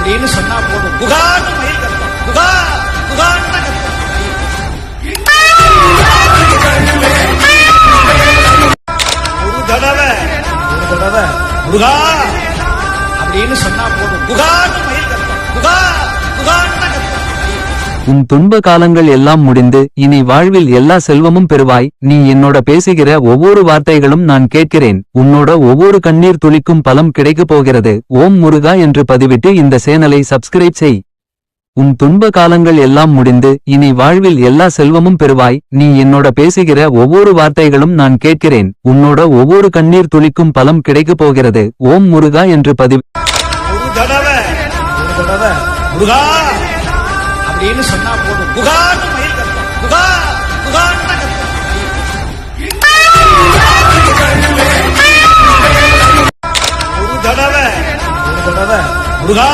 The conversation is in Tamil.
அப்படின்னு சொன்னா போதும், குகான்னு மயில் கத்தும். குகா குகான்னு தான் கத்தும். ஒரு தடவை குகா அப்படின்னு சொன்னா போதும், குகான்னு மயில் கத்தும். குகா குகான்னு தான் கத்தும். உன் துன்ப காலங்கள் எல்லாம் முடிந்து இனி வாழ்வில் எல்லா செல்வமும் பெறுவாய். நீ என்னோட பேசுகிற ஒவ்வொரு வார்த்தைகளும் நான் கேட்கிறேன். உன்னோட ஒவ்வொரு கண்ணீர் துளிக்கும் பலம் கிடைக்கப் போகிறது. ஓம் முருகா என்று பதிவிட்டு இந்த சேனலை சப்ஸ்கிரைப் செய். உன் துன்ப காலங்கள் எல்லாம் முடிந்து இனி வாழ்வில் எல்லா செல்வமும் பெறுவாய். நீ என்னோட பேசுகிற ஒவ்வொரு வார்த்தைகளும் நான் கேட்கிறேன். உன்னோட ஒவ்வொரு கண்ணீர் துளிக்கும் பலம் கிடைக்கப் போகிறது. ஓம் முருகா என்று ஒரு தடவை முருகா அப்படின்னு சொன்னா போதும், குகான்னு மயில் கத்தும். குகா குகான்னு தான் கத்தும். ஒரு தடவை முருகா